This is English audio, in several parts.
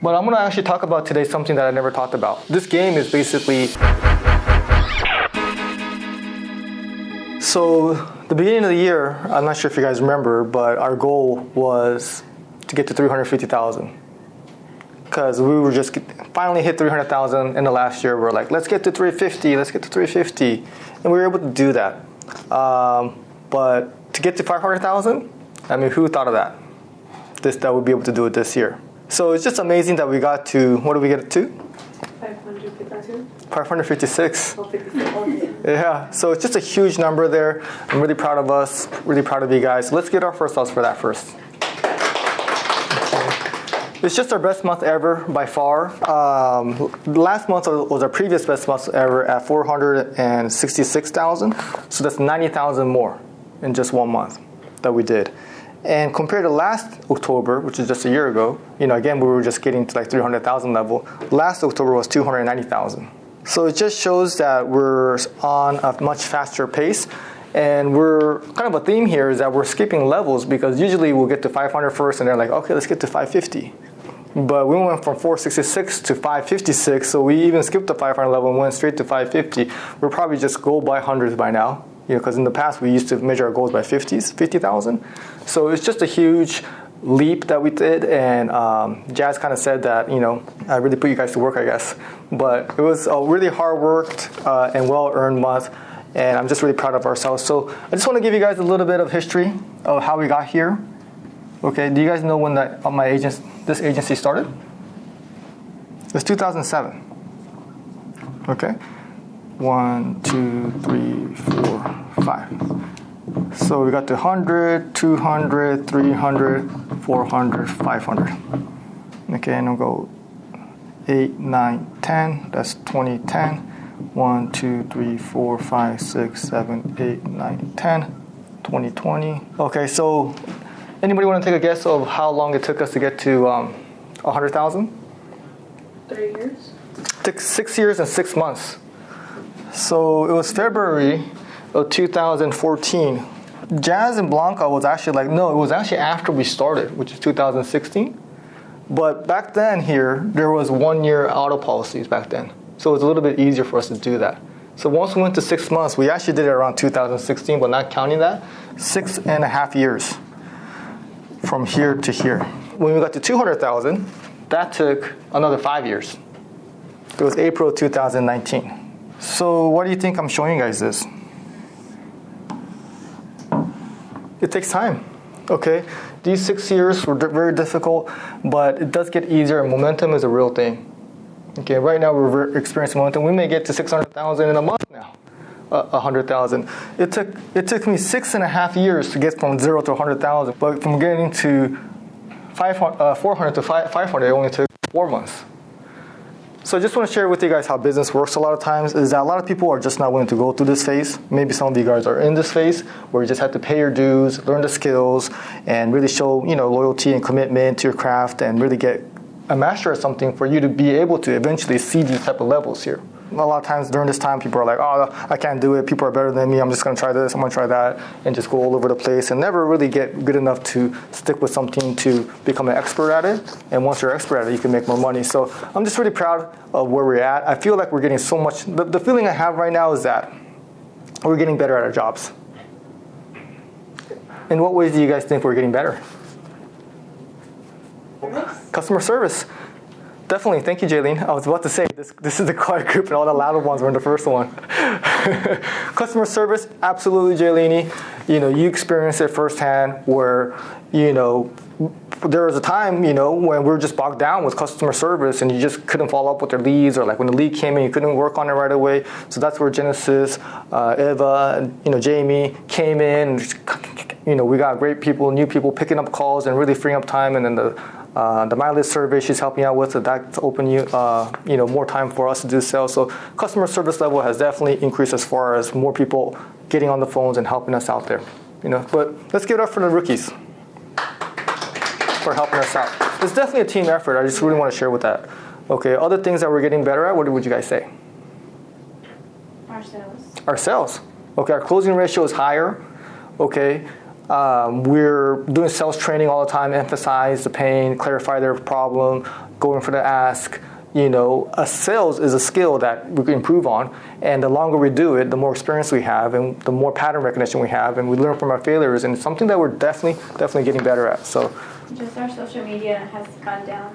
But I'm gonna actually talk about today something that I never talked about. This game is basically, so the beginning of the year, I'm not sure if you guys remember, but our goal was to get to 350,000. Because we were just finally hit 300,000 in the last year. We're like, let's get to 350, let's get to 350. And we were able to do that. But to get to 500,000, I mean, who thought of that? That we'd be able to do it this year. So it's just amazing that we got to, what did we get to? 552? 556. Oh, 56. Okay. Yeah, so it's just a huge number there. I'm really proud of us, really proud of you guys. So let's get our first thoughts for that first. It's just our best month ever by far. Last month was our previous best month ever at 466,000. So that's 90,000 more in just 1 month that we did. And compared to last October, which is just a year ago, again, we were just getting to like 300,000 level. Last October was 290,000. So it just shows that we're on a much faster pace. And we're kind of a theme here is that we're skipping levels because usually we'll get to 500 first and they're like, okay, let's get to 550. But we went from 466 to 556, so we even skipped the 500 level and went straight to 550. We're probably just goal by hundreds by now, because in the past we used to measure our goals by 50,000. So it's just a huge leap that we did, and Jazz kind of said that, I really put you guys to work, I guess. But it was a really hard worked and well-earned month, and I'm just really proud of ourselves. So I just want to give you guys a little bit of history of how we got here. Okay, do you guys know when this agency started? It was 2007. Okay, 1, 2, 3, 4, 5. So we got to 100, 200, 300, 400, 500. Okay, and we'll go 8, 9, 10. That's 2010. 1, 2, 3, 4, 5, 6, 7, 8, 9, 10. 2020. Okay, so anybody want to take a guess of how long it took us to get to 100,000? 3 years? It took 6 years and 6 months. So it was February of 2014. Jazz and Blanca was actually like, no, it was actually after we started, which is 2016. But back then here, there was 1 year auto policies back then. So it was a little bit easier for us to do that. So once we went to 6 months, we actually did it around 2016, but not counting that, 6.5 years. From here to here. When we got to 200,000, that took another 5 years. It was April 2019. So what do you think I'm showing you guys this? It takes time, okay? These 6 years were very difficult, but it does get easier, and momentum is a real thing. Okay, right now we're experiencing momentum. We may get to 600,000 in a month now. 100,000. It took me 6.5 years to get from 0 to 100,000, but from getting to 400 to 500, it only took 4 months. So I just want to share with you guys how business works a lot of times, is that a lot of people are just not willing to go through this phase. Maybe some of you guys are in this phase where you just have to pay your dues, learn the skills, and really show, loyalty and commitment to your craft and really get a master at something for you to be able to eventually see these type of levels here. A lot of times during this time, people are like, oh, I can't do it. People are better than me. I'm just going to try this. I'm going to try that, and just go all over the place and never really get good enough to stick with something to become an expert at it. And once you're an expert at it, you can make more money. So I'm just really proud of where we're at. I feel like we're getting so much. The feeling I have right now is that we're getting better at our jobs. In what ways do you guys think we're getting better? Customer service. Definitely. Thank you, Jaylene. I was about to say, this is the quiet group and all the louder ones were in the first one. Customer service, absolutely, Jaylene. You experienced it firsthand where, there was a time, when we were just bogged down with customer service and you just couldn't follow up with their leads, or like when the lead came in, you couldn't work on it right away. So that's where Genesis, Eva, and, Jamie came in. And, we got great people, new people picking up calls and really freeing up time. And then the mileage survey she's helping out with, so that's open more time for us to do sales. So customer service level has definitely increased as far as more people getting on the phones and helping us out there. But let's give it up for the rookies for helping us out. It's definitely a team effort. I just really want to share with that. Okay, other things that we're getting better at, what would you guys say? Our sales. Okay, our closing ratio is higher. Okay. We're doing sales training all the time, emphasize the pain, clarify their problem, going for the ask. A sales is a skill that we can improve on, and the longer we do it, the more experience we have, and the more pattern recognition we have, and we learn from our failures, and it's something that we're definitely getting better at. So, just our social media has gone down.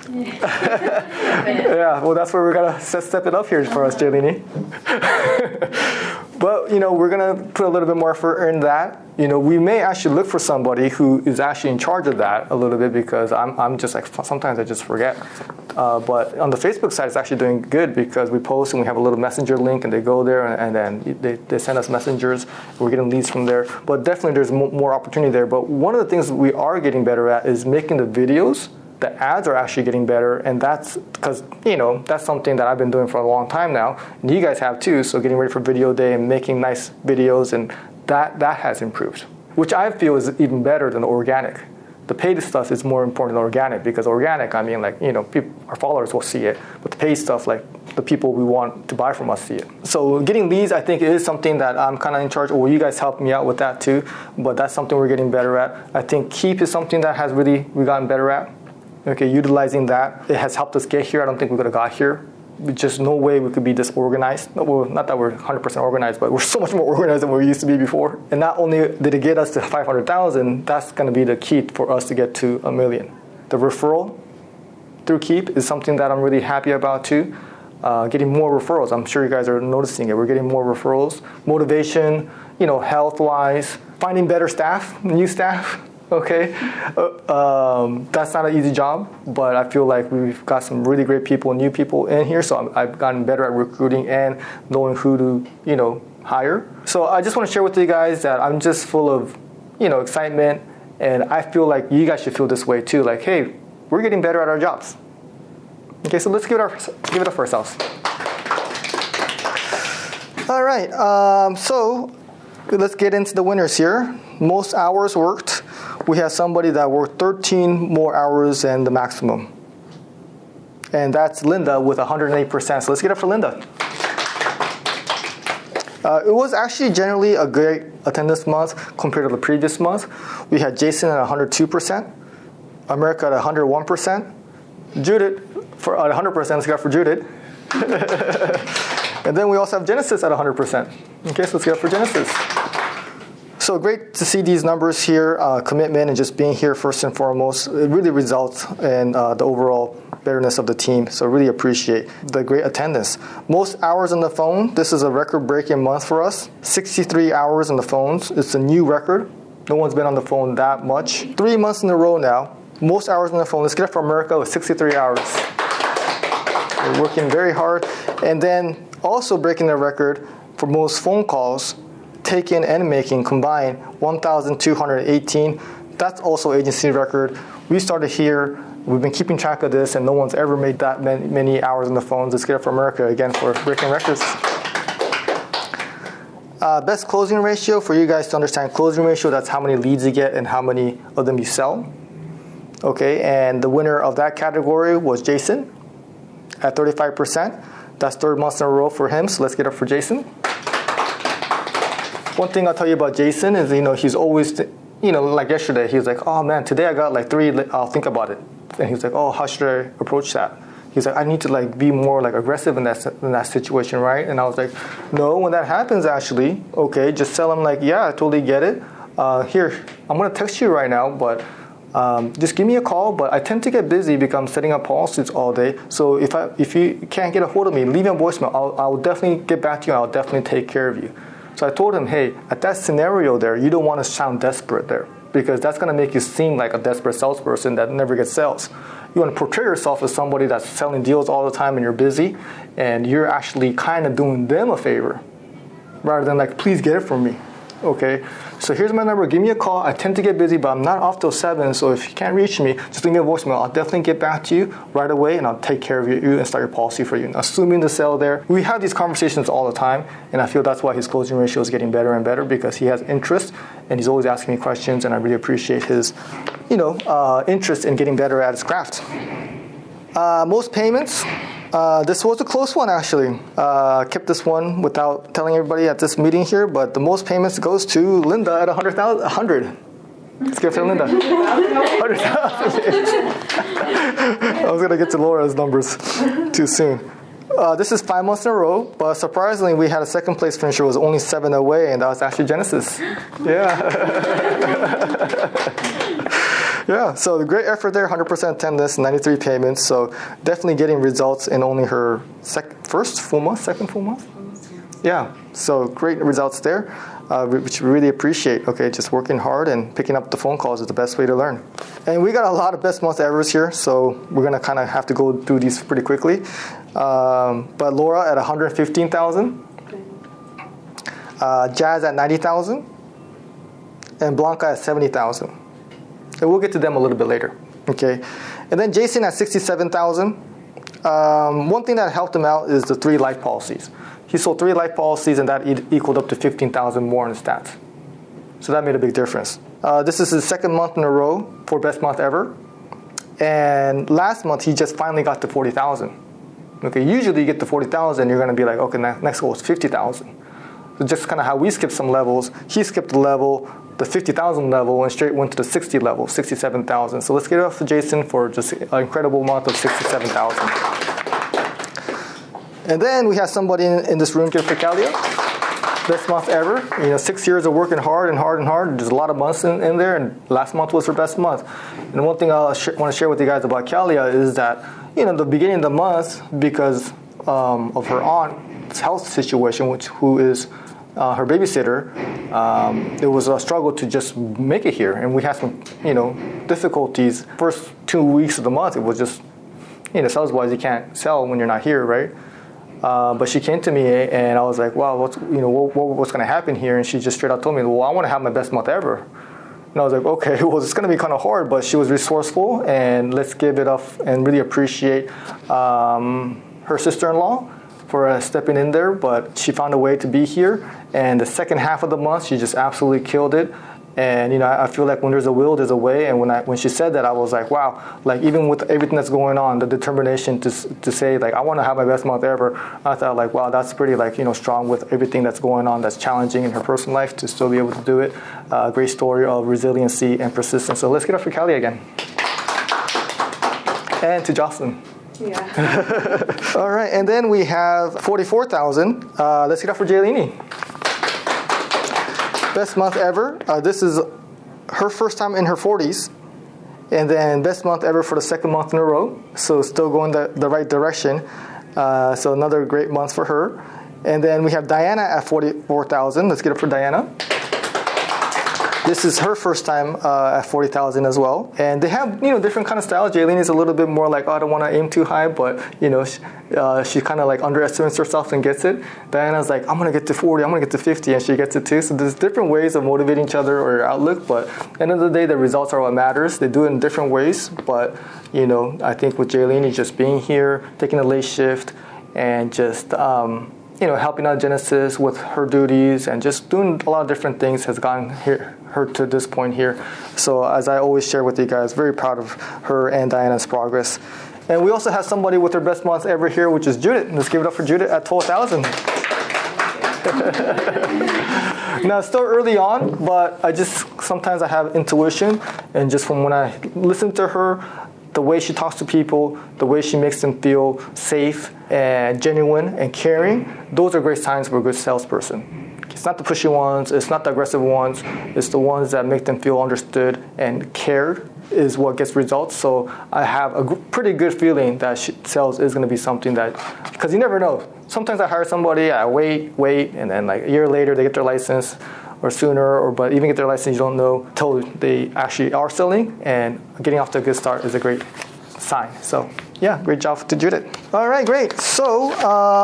Yeah, well, that's where we're gonna step it up here for us, Jaylene. But we're gonna put a little bit more effort in that. We may actually look for somebody who is actually in charge of that a little bit, because I'm just like, sometimes I just forget. But on the Facebook side, it's actually doing good, because we post and we have a little messenger link, and they go there and then they send us messengers. We're getting leads from there. But definitely there's more opportunity there. But one of the things we are getting better at is making the videos. The ads are actually getting better, and that's because, that's something that I've been doing for a long time now, and you guys have too, so getting ready for video day and making nice videos, and that has improved, which I feel is even better than organic. The paid stuff is more important than organic, because organic, our followers will see it, but the paid stuff, like the people we want to buy from us see it. So getting leads, I think, is something that I'm kind of in charge of. Well, you guys help me out with that too, but that's something we're getting better at. I think Keep is something that we've gotten better at. Okay, utilizing that, it has helped us get here. I don't think we could have got here. Just no way we could be this organized. Well, not that we're 100% organized, but we're so much more organized than we used to be before. And not only did it get us to 500,000, that's going to be the key for us to get to 1 million. The referral through Keep is something that I'm really happy about too. Getting more referrals. I'm sure you guys are noticing it. We're getting more referrals. Motivation, health-wise, finding better staff, new staff. Okay, that's not an easy job, but I feel like we've got some really great people, new people in here, so I've gotten better at recruiting and knowing who to, hire. So I just want to share with you guys that I'm just full of, excitement, and I feel like you guys should feel this way too. Like, hey, we're getting better at our jobs. Okay, so let's give it up for ourselves. All right, so let's get into the winners here. Most hours worked. We have somebody that worked 13 more hours than the maximum. And that's Linda with 108%. So let's get up for Linda. It was actually generally a great attendance month compared to the previous month. We had Jason at 102%, America at 101%, Judith at 100%. Let's get up for Judith. And then we also have Genesis at 100%. Okay, so let's get up for Genesis. So great to see these numbers here, commitment and just being here first and foremost. It really results in the overall betterness of the team. So really appreciate the great attendance. Most hours on the phone. This is a record-breaking month for us. 63 hours on the phones. It's a new record. No one's been on the phone that much. 3 months in a row now. Most hours on the phone. Let's get it for America with 63 hours. We're working very hard. And then also breaking the record for most phone calls taken and making combined 1,218. That's also agency record. We started here. We've been keeping track of this, and no one's ever made that many hours on the phones. Let's get it for America again for breaking records. Best closing ratio, for you guys to understand closing ratio, that's how many leads you get and how many of them you sell. Okay, and the winner of that category was Jason at 35%. That's 3rd month in a row for him, so let's get it for Jason. One thing I'll tell you about Jason is, he's always, like yesterday, he was like, oh man, today I got like 3, I'll think about it. And he was like, oh, how should I approach that? He's like, I need to be more aggressive in that situation, right? And I was like, no, when that happens, actually, okay, just tell him yeah, I totally get it. Here, I'm going to text you right now, but just give me a call. But I tend to get busy because I'm setting up policies all day. So if you can't get a hold of me, leave me a voicemail. I'll definitely get back to you. I'll definitely take care of you. So I told him, hey, at that scenario there, you don't want to sound desperate there, because that's going to make you seem like a desperate salesperson that never gets sales. You want to portray yourself as somebody that's selling deals all the time and you're busy, and you're actually kind of doing them a favor rather than please get it from me. Okay, so here's my number. Give me a call. I tend to get busy, but I'm not off till 7. So if you can't reach me, just leave me a voicemail. I'll definitely get back to you right away, and I'll take care of you and start your policy for you. And assuming the sale there, we have these conversations all the time, and I feel that's why his closing ratio is getting better and better, because he has interest and he's always asking me questions, and I really appreciate his, interest in getting better at his craft. Most payments. This was a close one, actually. Kept this one without telling everybody at this meeting here, but the most payments goes to Linda at 100. Let's give it to Linda. 100,000. I was gonna get to Laura's numbers too soon. This is 5 months in a row, but surprisingly, we had a second place finisher who was only 7 away, and that was actually Genesis. Yeah. Yeah, so the great effort there, 100% attendance, 93 payments, so definitely getting results in only her second full month? Yeah, so great results there, which we really appreciate. Okay, just working hard and picking up the phone calls is the best way to learn. And we got a lot of best month evers here, so we're gonna kind of have to go through these pretty quickly. But Laura at 115,000, Jazz at 90,000, and Blanca at 70,000. And we'll get to them a little bit later. Okay, and then Jason at 67,000. One thing that helped him out is the 3 life policies. He sold 3 life policies, and that equaled up to 15,000 more in the stats. So that made a big difference. This is his second month in a row for best month ever. And last month, he just finally got to 40,000. Okay, usually you get to 40,000, you're going to be like, okay, next goal is 50,000. So just kind of how we skipped some levels, he skipped the level, the 50,000 level, and straight went to the 60 level, 67,000. So let's get it off to Jason for just an incredible month of 67,000. And then we have somebody in this room, give for Kalia. Best month ever. 6 years of working hard and hard and hard. There's a lot of months in there, and last month was her best month. And one thing I want to share with you guys about Kalia is that, the beginning of the month, because of her aunt's health situation, who is her babysitter, it was a struggle to just make it here. And we had some, difficulties. First 2 weeks of the month, it was just, sales-wise, you can't sell when you're not here, right? But she came to me and I was like, wow, what's going to happen here? And she just straight out told me, well, I want to have my best month ever. And I was like, okay, well, it's going to be kind of hard, but she was resourceful, and let's give it up and really appreciate her sister-in-law for stepping in there. But she found a way to be here, and the second half of the month, she just absolutely killed it. And I feel like when there's a will, there's a way. And when she said that, I was like, wow, like even with everything that's going on, the determination to say like I want to have my best month ever. I thought like, wow, that's pretty strong with everything that's going on, that's challenging in her personal life to still be able to do it. Great story of resiliency and persistence. So let's get up for Callie again, and to Jocelyn. Yeah. All right, and then we have 44,000. Let's get up for Jaylene. Best month ever. This is her first time in her 40s. And then best month ever for the second month in a row. So still going the right direction. So another great month for her. And then we have Diana at 44,000. Let's get up for Diana. This is her first time at 40,000 as well. And they have, different kind of styles. Jaylene is a little bit more like, oh, I don't want to aim too high, but, she kind of like underestimates herself and gets it. Diana's like, I'm going to get to 40, I'm going to get to 50, and she gets it too. So there's different ways of motivating each other or your outlook, but at the end of the day, the results are what matters. They do it in different ways, but, I think with Jaylene, just being here, taking a late shift, and just, helping out Genesis with her duties and just doing a lot of different things has gotten her to this point here. So as I always share with you guys, very proud of her and Diana's progress. And we also have somebody with her best month ever here, which is Judith. Let's give it up for Judith at 12,000. Now, it's still early on, but sometimes I have intuition, and just from when I listen to her, the way she talks to people, the way she makes them feel safe and genuine and caring, those are great signs for a good salesperson. It's not the pushy ones, it's not the aggressive ones, it's the ones that make them feel understood and cared is what gets results. So I have a pretty good feeling that sales is going to be something that, because you never know. Sometimes I hire somebody, I wait, and then like a year later they get their license, or sooner, but even get their license, you don't know until they actually are selling, and getting off to a good start is a great sign. So yeah, great job to Judith. All right, great. So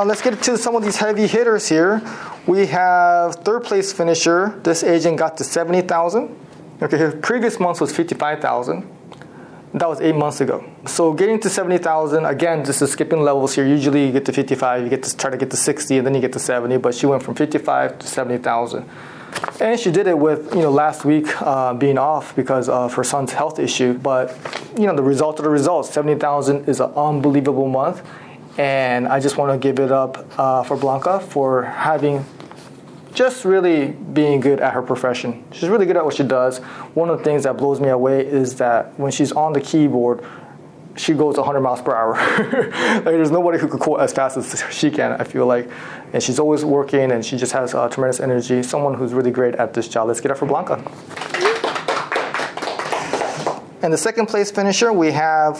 let's get to some of these heavy hitters here. We have third place finisher. This agent got to 70,000. Okay, her previous month was 55,000. That was 8 months ago. So getting to 70,000, again, this is skipping levels here. Usually you get to 55, you get to try to get to 60, and then you get to 70, but she went from 55 to 70,000. And she did it with, last week being off because of her son's health issue. But, the result of the results, 70,000 is an unbelievable month. And I just want to give it up for Blanca for having just really being good at her profession. She's really good at what she does. One of the things that blows me away is that when she's on the keyboard, she goes 100 miles per hour. Like, there's nobody who could quote as fast as she can, I feel like. And she's always working, and she just has tremendous energy. Someone who's really great at this job. Let's get it for Blanca. And the second place finisher, we have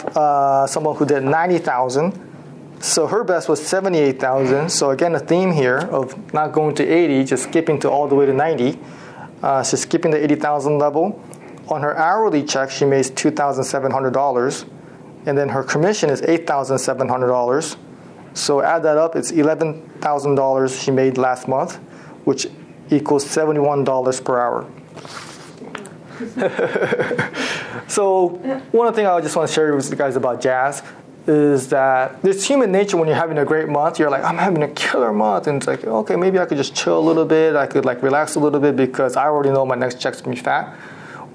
someone who did 90,000. So her best was 78,000. So again, a theme here of not going to 80, just skipping to all the way to 90. She's skipping the 80,000 level. On her hourly check, she makes $2,700. And then her commission is $8,700. So add that up, it's $11,000 she made last month, which equals $71 per hour. So one thing I just want to share with you guys about jazz is that there's human nature when you're having a great month. You're like, I'm having a killer month. And it's like, okay, maybe I could just chill a little bit. I could like relax a little bit because I already know my next check's going to be fat.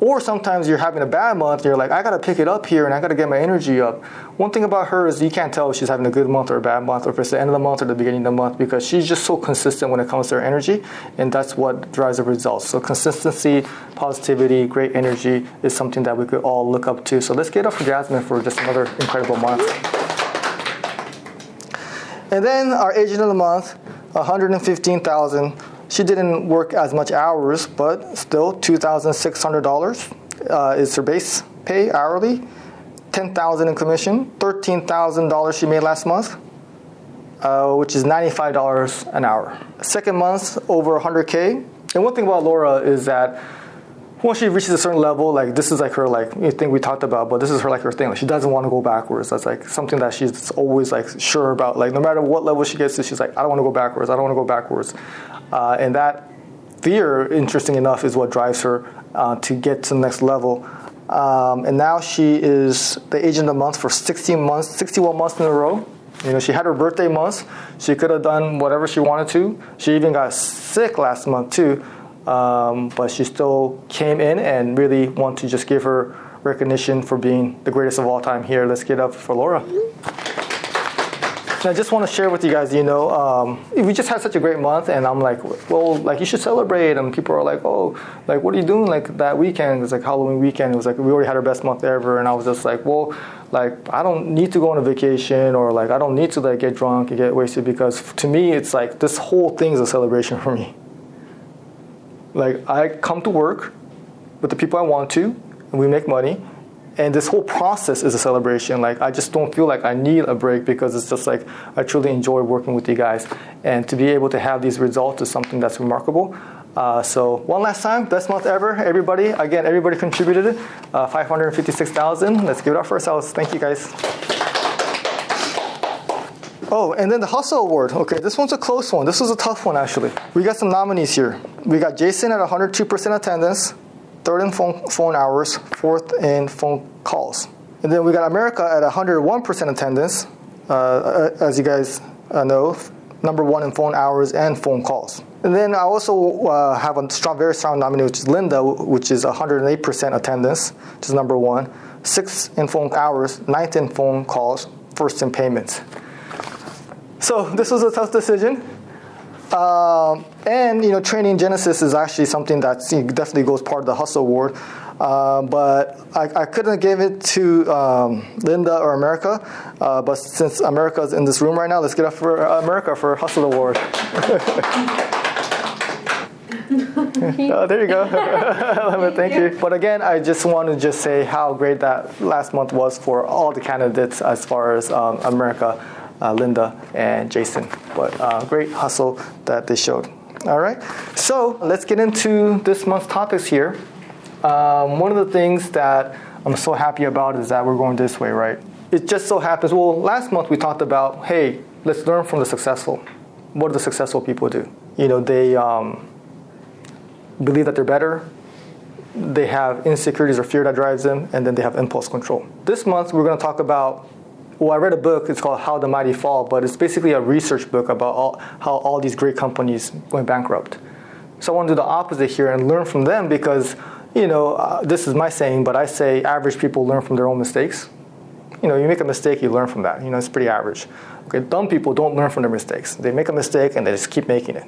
Or sometimes you're having a bad month, and you're like, I got to pick it up here, and I got to get my energy up. One thing about her is you can't tell if she's having a good month or a bad month, or if it's the end of the month or the beginning of the month, because she's just so consistent when it comes to her energy, and that's what drives the results. So consistency, positivity, great energy is something that we could all look up to. So let's get up for Jasmine for just another incredible month. And then our agent of the month, 115,000. She didn't work as much hours, but still $2,600 is her base pay hourly. $10,000 in commission, $13,000 she made last month, which is $95 an hour. Second month, over $100K. And one thing about Laura is that once she reaches a certain level, like this is like her thing we talked about, but this is her thing. Like, she doesn't want to go backwards. That's like something that she's always like sure about. Like no matter what level she gets to, she's like, I don't want to go backwards. I don't want to go backwards. And that fear, interesting enough, is what drives her to get to the next level. And now she is the agent of the month for 61 months in a row. You know, she had her birthday months. She could have done whatever she wanted to. She even got sick last month too. But she still came in and really want to just give her recognition for being the greatest of all time here. Let's get up for Laura. And I just want to share with you guys, we just had such a great month, and I'm like, well, like you should celebrate. And people are like, oh, like what are you doing like that weekend? It's like Halloween weekend. It was like we already had our best month ever, and I was just like, well, like I don't need to go on a vacation, or like I don't need to like get drunk and get wasted, because to me it's like this whole thing is a celebration for me. Like I come to work with the people I want to, and we make money. And this whole process is a celebration. Like I just don't feel like I need a break, because it's just like I truly enjoy working with you guys. And to be able to have these results is something that's remarkable. So one last time, best month ever, everybody. Again, everybody contributed 556,000. Let's give it up for ourselves. Thank you guys. Oh, and then the Hustle Award. Okay, this one's a close one. This was a tough one, actually. We got some nominees here. We got Jason at 102% attendance, third in phone hours, fourth in phone calls. And then we got America at 101% attendance, as you guys know, number one in phone hours and phone calls. And then I also have a very strong nominee, which is Linda, which is 108% attendance, which is number one, sixth in phone hours, ninth in phone calls, first in payments. So this was a tough decision. And training Genesis is actually something that definitely goes part of the Hustle Award. But I couldn't give it to Linda or America. But since America's in this room right now, let's get up for America for Hustle Award. Oh, there you go. Thank you. But again, I just want to just say how great that last month was for all the candidates as far as America, Linda, and Jason. But great hustle that they showed. All right. So let's get into this month's topics here. One of the things that I'm so happy about is that we're going this way, right? It just so happens, last month we talked about, hey, let's learn from the successful. What do the successful people do? They believe that they're better. They have insecurities or fear that drives them, and then they have impulse control. This month we're going to talk about, I read a book, it's called How the Mighty Fall, but it's basically a research book about how all these great companies went bankrupt. So I want to do the opposite here and learn from them, because, this is my saying, but I say average people learn from their own mistakes. You make a mistake, you learn from that. It's pretty average. Okay, dumb people don't learn from their mistakes. They make a mistake and they just keep making it.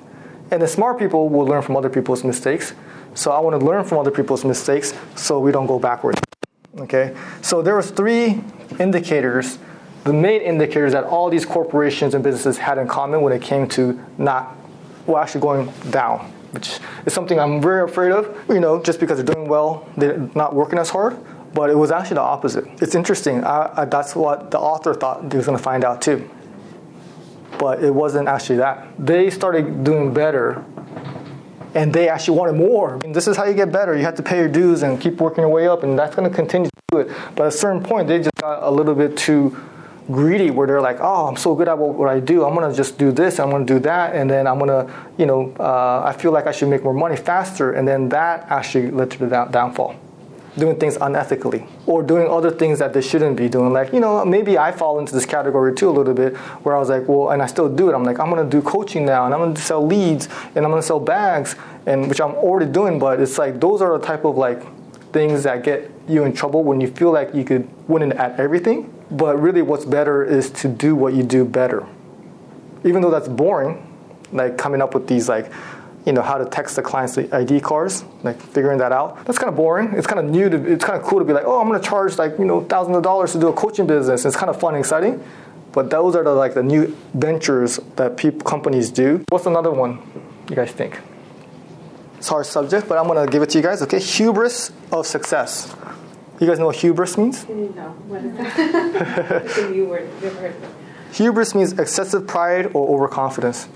And the smart people will learn from other people's mistakes. So I want to learn from other people's mistakes so we don't go backwards. Okay? So there was 3 indicators, the main indicators that all these corporations and businesses had in common when it came to actually going down, which is something I'm very afraid of, just because they're doing well, they're not working as hard. But it was actually the opposite. It's interesting. That's what the author thought he was going to find out too. But it wasn't actually that. They started doing better, and they actually wanted more. And this is how you get better. You have to pay your dues and keep working your way up, and that's going to continue to do it. But at a certain point, they just got a little bit too greedy, where they're like, oh, I'm so good at what I do. I'm going to just do this, I'm going to do that, and then I'm going to, I feel like I should make more money faster. And then that actually led to the downfall. Doing things unethically or doing other things that they shouldn't be doing. Like, maybe I fall into this category too a little bit, where I was like, well, and I still do it. I'm like, I'm going to do coaching now, and I'm going to sell leads, and I'm going to sell bags, and which I'm already doing. But it's like, those are the type of like things that get you in trouble when you feel like you could win at everything. But really what's better is to do what you do better. Even though that's boring, like coming up with these like, how to text the client's ID cards, like figuring that out. That's kind of boring. It's kind of new. It's kind of cool to be like, oh, I'm going to charge like, thousands of dollars to do a coaching business. It's kind of fun and exciting. But those are the new ventures that companies do. What's another one you guys think? It's a hard subject, but I'm going to give it to you guys. Okay, hubris of success. You guys know what hubris means? No, what is that? It's a new word. Never heard of it. Hubris means excessive pride or overconfidence.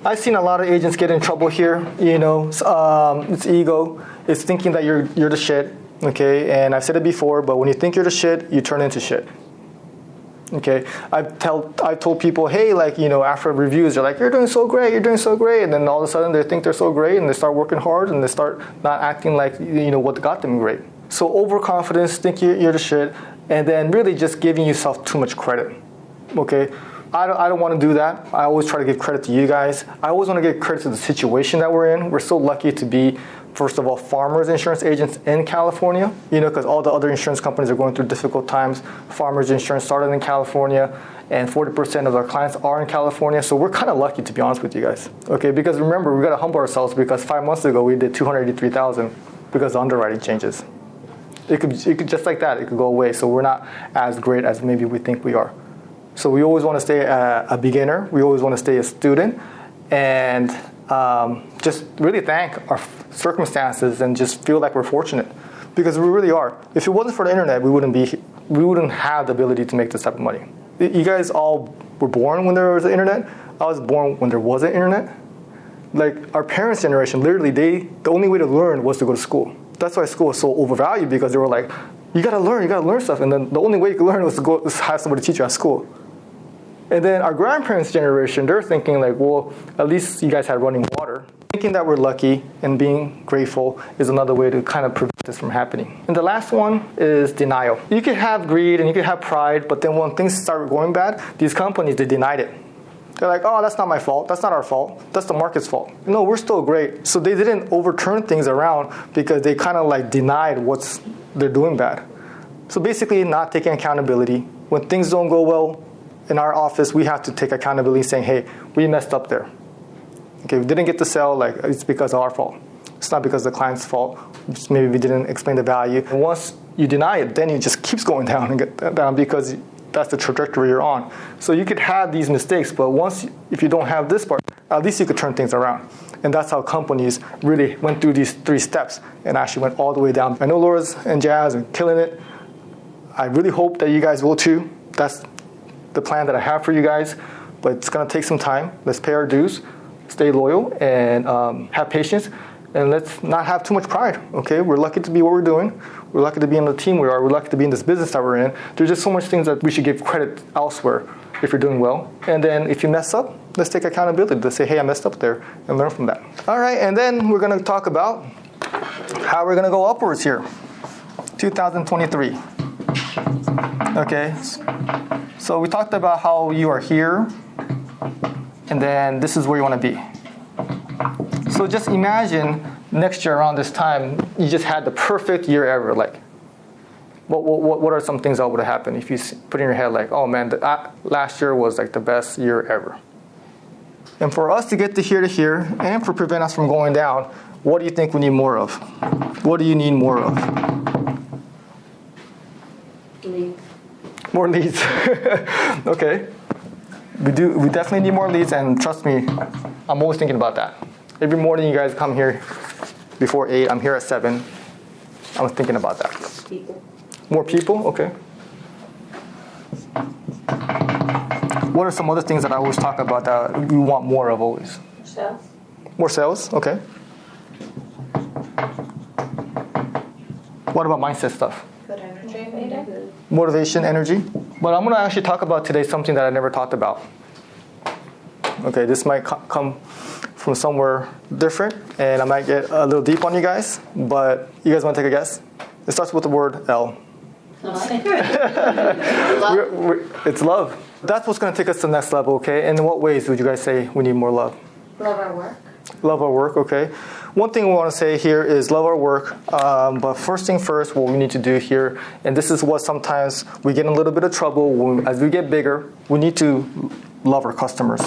I've seen a lot of agents get in trouble here. It's ego. It's thinking that you're the shit. Okay, and I've said it before, but when you think you're the shit, you turn into shit. Okay, I've told people, hey, after reviews, they're like, you're doing so great, and then all of a sudden they think they're so great, and they start working hard, and they start not acting like what got them great. So overconfidence, think you're the shit, and then really just giving yourself too much credit. Okay. I don't want to do that. I always try to give credit to you guys. I always want to give credit to the situation that we're in. We're so lucky to be, first of all, farmers insurance agents in California, because all the other insurance companies are going through difficult times. Farmers insurance started in California, and 40% of our clients are in California. So we're kind of lucky, to be honest with you guys. Okay, because remember, we got to humble ourselves, because 5 months ago we did $283,000 because the underwriting changes. It could just like that, it could go away. So we're not as great as maybe we think we are. So we always want to stay a beginner. We always want to stay a student, and just really thank our circumstances and just feel like we're fortunate, because we really are. If it wasn't for the internet, we wouldn't have the ability to make this type of money. You guys all were born when there was an internet. I was born when there wasn't internet. Like our parents' generation, literally, the only way to learn was to go to school. That's why school was so overvalued, because they were like, you gotta learn stuff, and then the only way you could learn was to have somebody teach you at school. And then our grandparents' generation, they're thinking like, well, at least you guys had running water. Thinking that we're lucky and being grateful is another way to kind of prevent this from happening. And the last one is denial. You could have greed and you could have pride, but then when things start going bad, these companies, they denied it. They're like, oh, that's not my fault. That's not our fault. That's the market's fault. No, we're still great. So they didn't overturn things around because they kind of like denied they're doing bad. So basically not taking accountability. When things don't go well, in our office, we have to take accountability, saying, hey, we messed up there. Okay, we didn't get the sale, like it's because of our fault. It's not because of the client's fault. Maybe we didn't explain the value. And once you deny it, then it just keeps going down and get down, because that's the trajectory you're on. So you could have these mistakes, but if you don't have this part, at least you could turn things around. And that's how companies really went through these 3 steps and actually went all the way down. I know Laura's and Jazz are killing it. I really hope that you guys will too. That's the plan that I have for you guys, but it's going to take some time. Let's pay our dues, stay loyal, and have patience, and let's not have too much pride, okay? We're lucky to be what we're doing. We're lucky to be in the team we are. We're lucky to be in this business that we're in. There's just so much things that we should give credit elsewhere if you're doing well. And then if you mess up, let's take accountability. Let's say, hey, I messed up there, and learn from that. All right, and then we're going to talk about how we're going to go upwards here. 2023. Okay, so we talked about how you are here, and then this is where you want to be. So just imagine next year around this time, you just had the perfect year ever. Like, what are some things that would have happened if you put in your head like, oh man, last year was like the best year ever? And for us to get to here, and for prevent us from going down, what do you think we need more of? What do you need more of? Leads. More leads. Okay. We definitely need more leads, and trust me, I'm always thinking about that. Every morning you guys come here before 8, I'm here at 7. I'm thinking about that. People. More people? Okay. What are some other things that I always talk about that we want more of always? Sales. More sales? Okay. What about mindset stuff? Good energy. Motivation, energy. But I'm going to actually talk about today something that I never talked about. Okay, this might come from somewhere different, and I might get a little deep on you guys, but you guys want to take a guess? It starts with the word L. It's love. That's what's going to take us to the next level, okay? And in what ways would you guys say we need more love? Love our work. Love our work, okay. One thing we want to say here is love our work, but first thing first, what we need to do here, and this is what sometimes we get in a little bit of trouble, as we get bigger, we need to love our customers.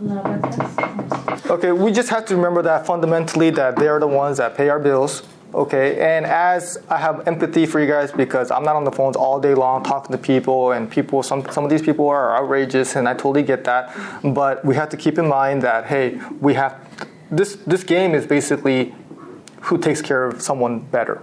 Love our customers. Okay, we just have to remember that fundamentally that they are the ones that pay our bills. Okay, and as I have empathy for you guys because I'm not on the phones all day long talking to people, and some of these people are outrageous, and I totally get that. But we have to keep in mind that, hey, we have this game is basically who takes care of someone better.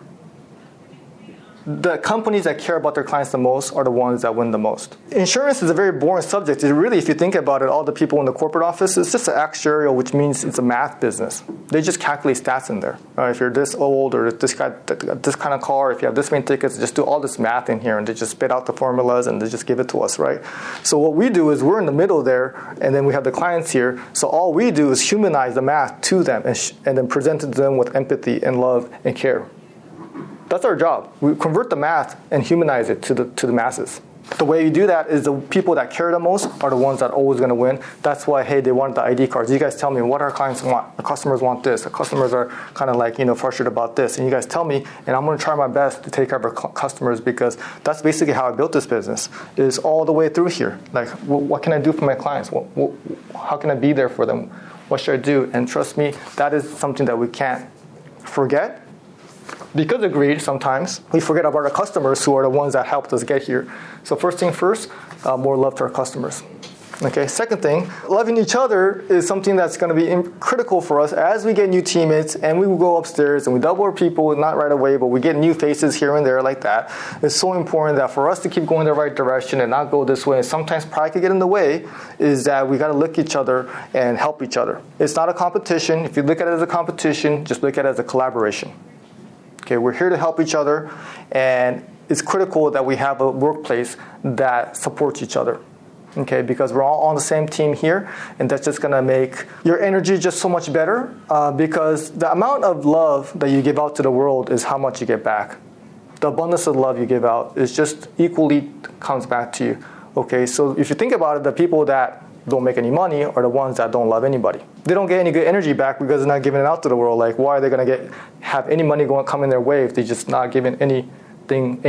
The companies that care about their clients the most are the ones that win the most. Insurance is a very boring subject. It really, if you think about it, all the people in the corporate office, it's just an actuarial, which means it's a math business. They just calculate stats in there. If you're this old or this kind of car, if you have this many tickets, just do all this math in here, and they just spit out the formulas and they just give it to us, right? So what we do is we're in the middle there, and then we have the clients here. So all we do is humanize the math to them and then present it to them with empathy and love and care. That's our job. We convert the math and humanize it to the masses. The way you do that is the people that care the most are the ones that are always going to win. That's why, hey, they wanted the ID cards. You guys tell me what our clients want. Our customers want this. Our customers are kind of like, frustrated about this. And you guys tell me, and I'm going to try my best to take care of our customers, because that's basically how I built this business, is all the way through here. Like, what can I do for my clients? How can I be there for them? What should I do? And trust me, that is something that we can't forget. Because of greed, sometimes we forget about our customers, who are the ones that helped us get here. So first thing first, more love to our customers. Okay. Second thing, loving each other is something that's going to be critical for us as we get new teammates, and we will go upstairs and we double our people, not right away, but we get new faces here and there like that. It's so important that for us to keep going the right direction and not go this way, and sometimes pride could get in the way, is that we got to look at each other and help each other. It's not a competition. If you look at it as a competition, just look at it as a collaboration. Okay, we're here to help each other, and it's critical that we have a workplace that supports each other. Okay, because we're all on the same team here, and that's just going to make your energy just so much better, because the amount of love that you give out to the world is how much you get back. The abundance of love you give out is just equally comes back to you. Okay, so if you think about it, the people that don't make any money are the ones that don't love anybody. They don't get any good energy back because they're not giving it out to the world. Like, why are they going to have any money coming their way if they're just not giving any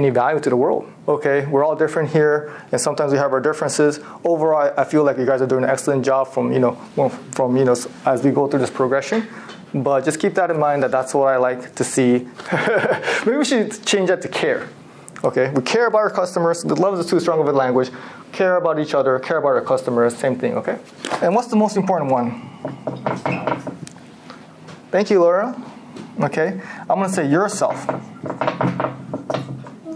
value to the world? Okay, we're all different here, and sometimes we have our differences. Overall, I feel like you guys are doing an excellent job from as we go through this progression. But just keep that in mind, that's what I like to see. Maybe we should change that to care. Okay, we care about our customers. The love is too strong of a language. Care about each other, care about our customers, same thing, okay? And what's the most important one? Thank you, Laura. Okay, I'm going to say yourself.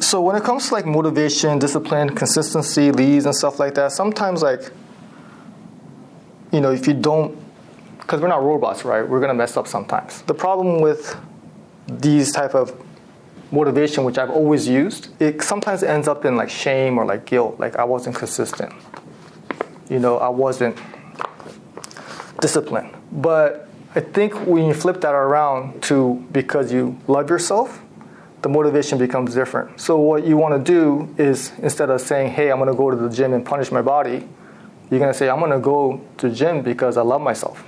So when it comes to like motivation, discipline, consistency, leads, and stuff like that, sometimes if you don't, because we're not robots, right? We're going to mess up sometimes. The problem with these type of motivation, which I've always used, it sometimes ends up in like shame or like guilt, like I wasn't consistent. I wasn't disciplined. But I think when you flip that around to because you love yourself, the motivation becomes different. So what you want to do is, instead of saying, hey, I'm going to go to the gym and punish my body, you're going to say, I'm going to go to the gym because I love myself.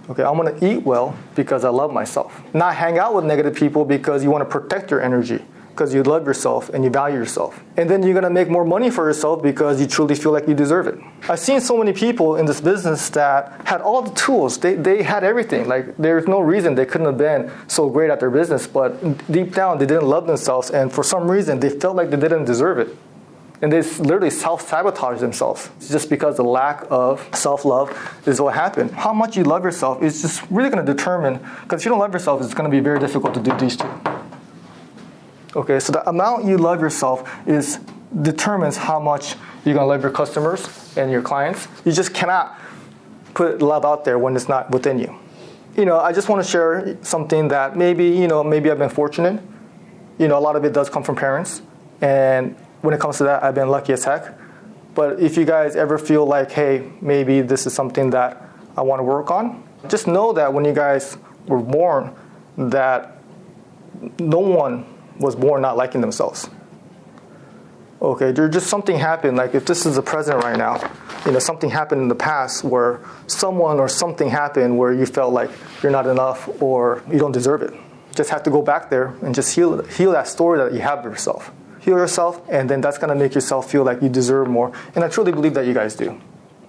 Okay, I'm going to eat well because I love myself. Not hang out with negative people because you want to protect your energy. because you love yourself and you value yourself. And then you're going to make more money for yourself because you truly feel like you deserve it. I've seen so many people in this business that had all the tools. They had everything. Like, there's no reason they couldn't have been so great at their business, but deep down they didn't love themselves, and for some reason they felt like they didn't deserve it. And they literally self-sabotage themselves just because the lack of self-love is what happened. How much you love yourself is just really going to determine, because if you don't love yourself, it's going to be very difficult to do these two. Okay, so the amount you love yourself determines how much you're going to love your customers and your clients. You just cannot put love out there when it's not within you. I just want to share something that maybe I've been fortunate. A lot of it does come from parents, and when it comes to that, I've been lucky as heck. But if you guys ever feel like, hey, maybe this is something that I want to work on, just know that when you guys were born, that no one was born not liking themselves. Okay, there's just something happened. Like, if this is the present right now, something happened in the past where someone or something happened where you felt like you're not enough or you don't deserve it. Just have to go back there and just heal that story that you have of yourself. Heal yourself, and then that's going to make yourself feel like you deserve more. And I truly believe that you guys do.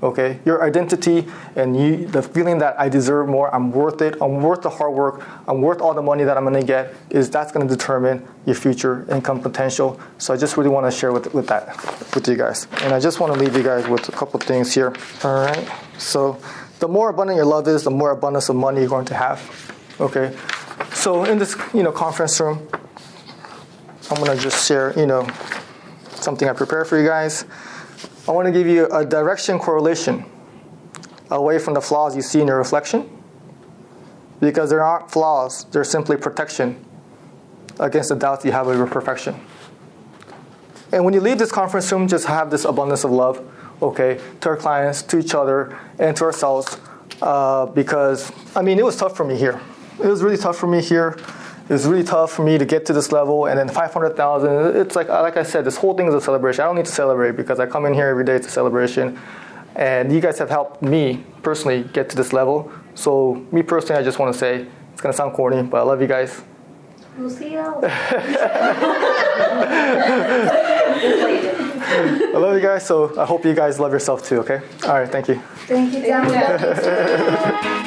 Okay? Your identity and the feeling that I deserve more, I'm worth it, I'm worth the hard work, I'm worth all the money that I'm going to get, that's going to determine your future income potential. So I just really want to share with you guys. And I just want to leave you guys with a couple things here. All right? So the more abundant your love is, the more abundance of money you're going to have. Okay? So in this, conference room, I'm going to just share, something I prepared for you guys. I want to give you a direction correlation away from the flaws you see in your reflection, because there aren't flaws, they're simply protection against the doubts you have of your perfection. And when you leave this conference room, just have this abundance of love, okay, to our clients, to each other, and to ourselves, because, it was tough for me here. It was really tough for me here. It was really tough for me to get to this level, and then 500,000. It's like I said, this whole thing is a celebration. I don't need to celebrate because I come in here every day. It's a celebration, and you guys have helped me personally get to this level. So me personally, I just want to say, it's gonna sound corny, but I love you guys. We'll see you. I love you guys. So I hope you guys love yourself too. Okay. All right. Thank you. Thank you, Tom.